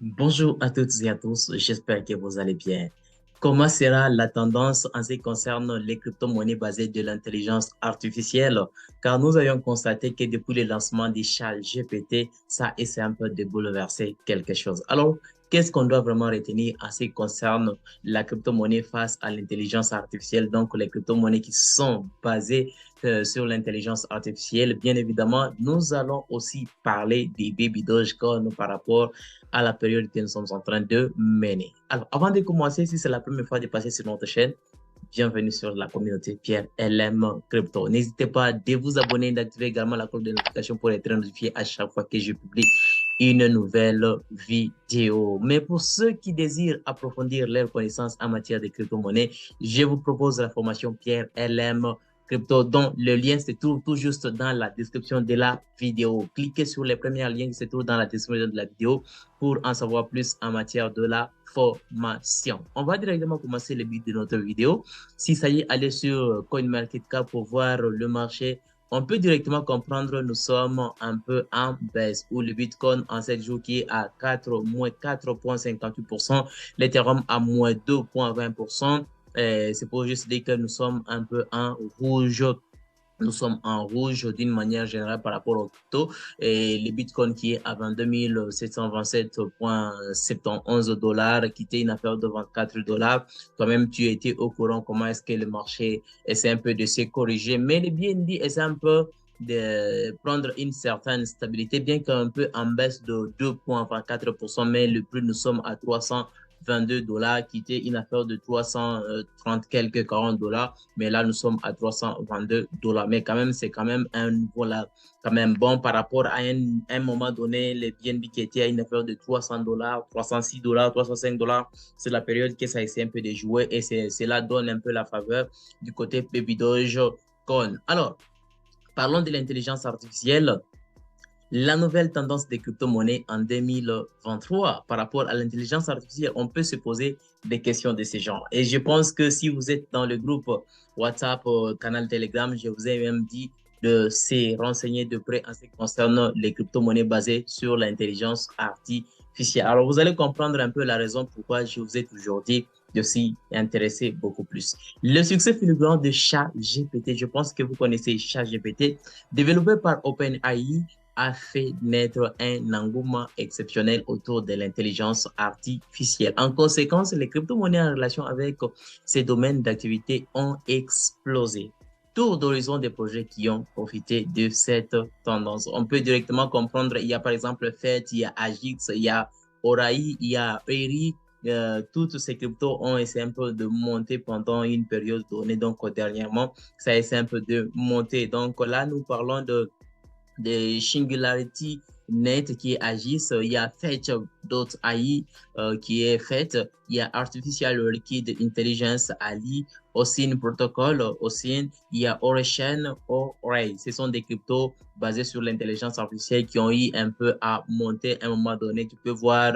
Bonjour à toutes et à tous, j'espère que vous allez bien. Comment sera la tendance en ce qui concerne les crypto-monnaies basées de l'intelligence artificielle? Car nous avions constaté que depuis le lancement des chats GPT, ça essaie un peu de bouleverser quelque chose. Alors, qu'est-ce qu'on doit vraiment retenir en ce qui concerne la crypto-monnaie face à l'intelligence artificielle? Donc, les crypto-monnaies qui sont basées sur l'intelligence artificielle. Bien évidemment, nous allons aussi parler des baby Dogecoin par rapport à la période que nous sommes en train de mener. Alors, avant de commencer, si c'est la première fois de passer sur notre chaîne, bienvenue sur la communauté Pierre LM Crypto. N'hésitez pas à vous abonner et d'activer également la cloche de notification pour être notifié à chaque fois que je publie une nouvelle vidéo. Mais pour ceux qui désirent approfondir leurs connaissances en matière de crypto-monnaie, je vous propose la formation Pierre LM Crypto, dont le lien se trouve tout juste dans la description de la vidéo. Cliquez sur les premiers liens qui se trouvent dans la description de la vidéo pour en savoir plus en matière de la formation. On va directement commencer le but de notre vidéo. Si ça y est, allez sur CoinMarketCap pour voir le marché. On peut directement comprendre, nous sommes un peu en baisse, où le Bitcoin en 7 jours qui est à moins 4,58%, l'Ethereum à moins 2,20%. C'est pour juste dire que nous sommes un peu en rouge. Nous sommes en rouge d'une manière générale par rapport au crypto. Et le Bitcoin qui est à 22 727,71 dollars, qui était une affaire de 24 dollars. Toi-même, tu étais au courant comment est-ce que le marché essaie un peu de se corriger. Mais le BNB essaie un peu de prendre une certaine stabilité, bien qu'un peu en baisse de 2,24%, mais le prix, nous sommes à 322 dollars, qui était une affaire de 330 quelques 40 dollars, mais là nous sommes à 322 dollars. Mais quand même, c'est quand même un niveau là, quand même bon par rapport à un moment donné, les BNB qui étaient à une affaire de 300 dollars, 306 dollars, 305 dollars. C'est la période que ça essaie un peu de jouer et cela donne un peu la faveur du côté Baby Dogecoin. Alors, parlons de l'intelligence artificielle. La nouvelle tendance des crypto-monnaies en 2023 par rapport à l'intelligence artificielle, on peut se poser des questions de ce genre. Et je pense que si vous êtes dans le groupe WhatsApp, canal Telegram, je vous ai même dit de se renseigner de près en ce qui concerne les crypto-monnaies basées sur l'intelligence artificielle. Alors, vous allez comprendre un peu la raison pourquoi je vous ai toujours dit de s'y intéresser beaucoup plus. Le succès fulgurant de ChatGPT, je pense que vous connaissez ChatGPT, développé par OpenAI, a fait naître un engouement exceptionnel autour de l'intelligence artificielle. En conséquence, les crypto-monnaies en relation avec ces domaines d'activité ont explosé. Tour d'horizon des projets qui ont profité de cette tendance. On peut directement comprendre, il y a par exemple FET, il y a Agix, il y a Oraï, il y a Eri. Toutes ces cryptos ont essayé un peu de monter pendant une période donnée. Donc, dernièrement, ça a essayé un peu de monter. Donc, là, nous parlons de Singularity Net qui agissent, il y a Fetch.ai qui est fait, il y a Artificial Liquid Intelligence Ali, OSIN Protocol, OSIN, il y a Ocean, Oray. Ce sont des cryptos basés sur l'intelligence artificielle qui ont eu un peu à monter à un moment donné. Tu peux voir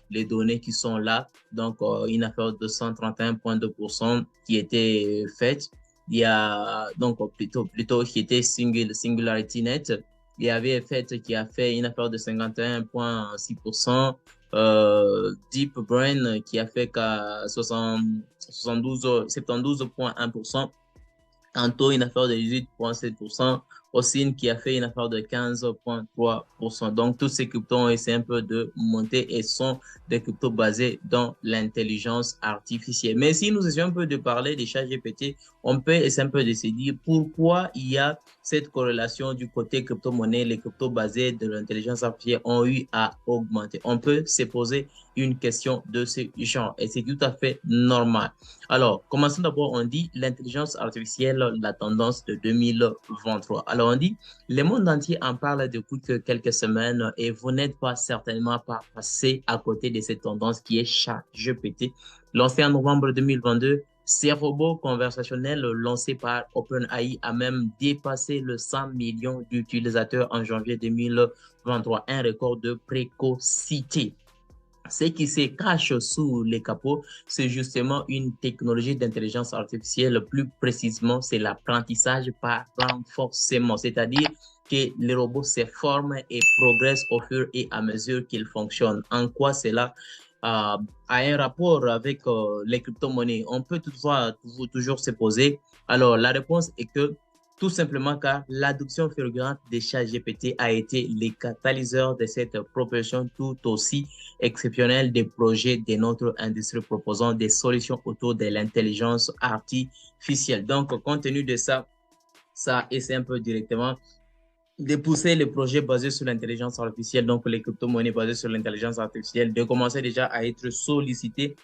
les données qui sont là. Donc, une affaire de 131,2% qui était faite. Il y a donc plutôt qui était Singularity Net. Il y avait FET qui a fait une affaire de 51,6%, Deep Brain qui a fait qu'à 72,1%, Anto, une affaire de 18,7%, Osin qui a fait une affaire de 15,3%. Donc, tous ces cryptos ont essayé un peu de monter et sont des cryptos basés dans l'intelligence artificielle. Mais si nous essayons un peu de parler des chats GPT, on peut essayer un peu de se dire pourquoi il y a cette corrélation du côté crypto-monnaie, les cryptos basés de l'intelligence artificielle ont eu à augmenter. On peut se poser une question de ce genre et c'est tout à fait normal. Alors, commençons d'abord, on dit l'intelligence artificielle, la tendance de 2023. Alors, on dit, le monde entier en parle depuis quelques semaines et vous n'êtes pas certainement pas passé à côté de cette tendance qui est ChatGPT. Lancé en novembre 2022, ces robots conversationnels lancés par OpenAI a même dépassé le 100 millions d'utilisateurs en janvier 2023, un record de précocité. Ce qui se cache sous les capots, c'est justement une technologie d'intelligence artificielle. Plus précisément, c'est l'apprentissage par renforcement. C'est-à-dire, que les robots se forment et progressent au fur et à mesure qu'ils fonctionnent. En quoi cela a un rapport avec les crypto-monnaies? On peut toutefois toujours se poser. Alors, la réponse est que tout simplement car l'adoption fulgurante des ChatGPT a été les catalyseurs de cette propulsion tout aussi exceptionnelle des projets de notre industrie proposant des solutions autour de l'intelligence artificielle. Donc, compte tenu de ça, ça essaie un peu directement de pousser les projets basés sur l'intelligence artificielle, donc les crypto-monnaies basées sur l'intelligence artificielle, de commencer déjà à être sollicités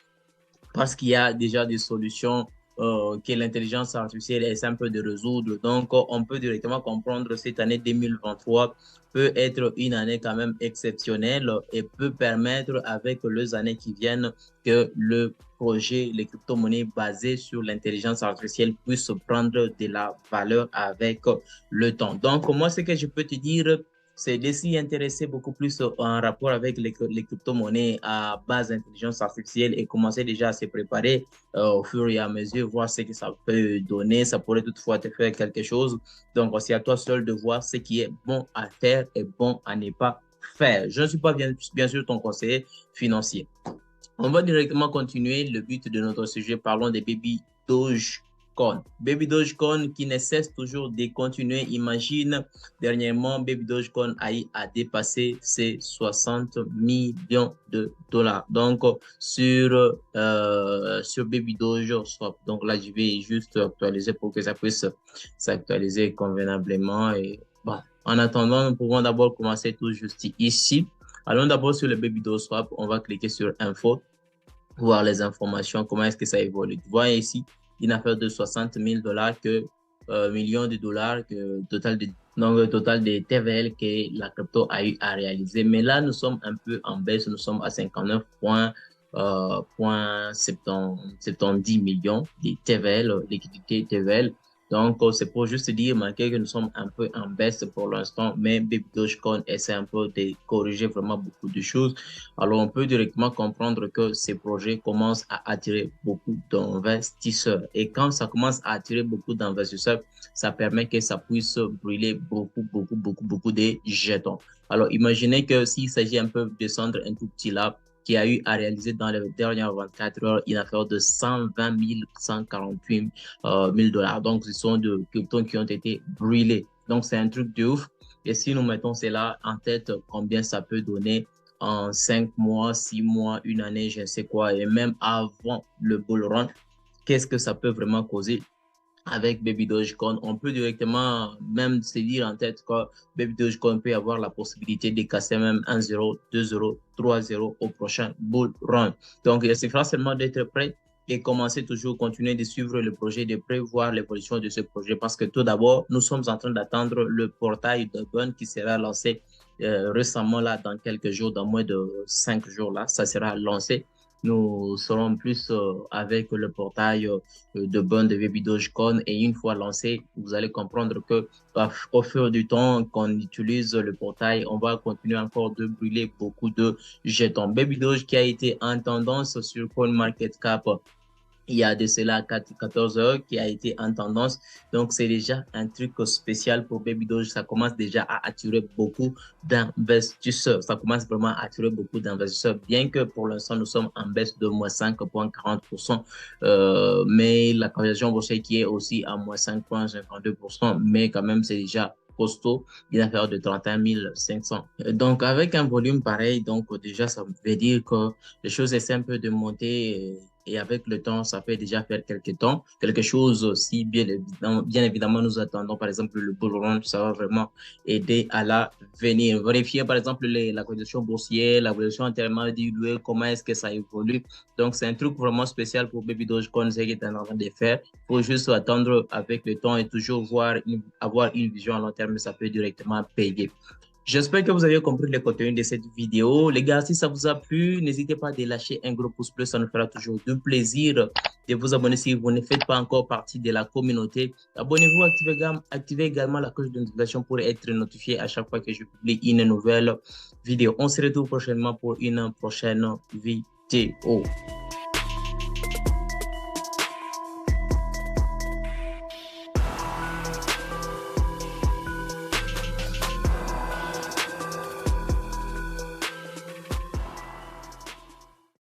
parce qu'il y a déjà des solutions que l'intelligence artificielle essaie un peu de résoudre. Donc, on peut directement comprendre que cette année 2023 peut être une année quand même exceptionnelle et peut permettre avec les années qui viennent que le projet, les crypto-monnaies basées sur l'intelligence artificielle puissent prendre de la valeur avec le temps. Donc, moi, ce que je peux te dire, c'est de s'y intéresser beaucoup plus en rapport avec les crypto-monnaies à base d'intelligence artificielle et commencer déjà à se préparer au fur et à mesure, voir ce que ça peut donner. Ça pourrait toutefois te faire quelque chose. Donc, c'est à toi seul de voir ce qui est bon à faire et bon à ne pas faire. Je ne suis pas bien sûr ton conseiller financier. On va directement continuer le but de notre sujet. Parlons des Baby Dogecoin. Baby Dogecoin qui ne cesse toujours de continuer. Imagine, dernièrement, Baby Dogecoin a dépassé ses 60 millions de dollars. Donc, sur Baby Doge Swap. Donc là, je vais juste actualiser pour que ça puisse s'actualiser convenablement. Et bon, en attendant, nous pouvons d'abord commencer tout juste ici. Allons d'abord sur le Baby Doge Swap. On va cliquer sur Info, voir les informations, comment est-ce que ça évolue. Tu vois ici, une affaire de 60 000 dollars, millions de dollars, total de TVL que la crypto a eu à réaliser. Mais là, nous sommes un peu en baisse. Nous sommes à 59,70 millions de TVL, liquidité TVL. Donc, c'est pour juste dire, marquer que nous sommes un peu en baisse pour l'instant, mais Baby Dogecoin essaie un peu de corriger vraiment beaucoup de choses. Alors, on peut directement comprendre que ces projets commencent à attirer beaucoup d'investisseurs. Et quand ça commence à attirer beaucoup d'investisseurs, ça permet que ça puisse brûler beaucoup de jetons. Alors, imaginez que s'il s'agit un peu de descendre un tout petit là, qui a eu à réaliser dans les dernières 24 heures une affaire de 120 148 000 dollars. Donc, ce sont des cryptos qui ont été brûlés. Donc, c'est un truc de ouf. Et si nous mettons cela en tête, combien ça peut donner en 5 mois, 6 mois, une année, je ne sais quoi, et même avant le bull run, qu'est-ce que ça peut vraiment causer? Avec Baby Dogecoin, on peut directement même se dire en tête que Baby Dogecoin peut avoir la possibilité de casser même 1-0, 2-0, 3-0 au prochain bull run. Donc, il suffira seulement d'être prêt et commencer toujours, continuer de suivre le projet, de prévoir l'évolution de ce projet parce que tout d'abord, nous sommes en train d'attendre le portail de Bun qui sera lancé récemment là dans quelques jours, dans moins de 5 jours là, ça sera lancé. Nous serons plus avec le portail de Bun de Baby Dogecoin et une fois lancé, vous allez comprendre que au fur du temps qu'on utilise le portail, on va continuer encore de brûler beaucoup de jetons. Baby Doge qui a été en tendance sur CoinMarketCap il y a de cela 14 heures qui a été en tendance. Donc, c'est déjà un truc spécial pour Baby Doge. Ça commence déjà à attirer beaucoup d'investisseurs. Ça commence vraiment à attirer beaucoup d'investisseurs, bien que pour l'instant, nous sommes en baisse de moins 5,40%. Mais la corrélation boursière qui est aussi à moins 5,52%. Mais quand même, c'est déjà costaud, une affaire de 31 500. Donc, avec un volume pareil, donc déjà, ça veut dire que les choses essaient un peu de monter et avec le temps, ça peut déjà faire quelque chose aussi, bien évidemment, nous attendons, par exemple, le bull run, ça va vraiment aider à l'avenir. Vérifier, par exemple, la condition boursière, la condition entièrement diluée, comment est-ce que ça évolue. Donc, c'est un truc vraiment spécial pour Baby Dogecoin, ce qu'il est en train de faire. Il faut juste attendre avec le temps et toujours avoir une vision à long terme, ça peut directement payer. J'espère que vous avez compris le contenu de cette vidéo. Les gars, si ça vous a plu, n'hésitez pas à lâcher un gros pouce bleu. Ça nous fera toujours du plaisir de vous abonner si vous ne faites pas encore partie de la communauté. Abonnez-vous, activez également la cloche de notification pour être notifié à chaque fois que je publie une nouvelle vidéo. On se retrouve prochainement pour une prochaine vidéo.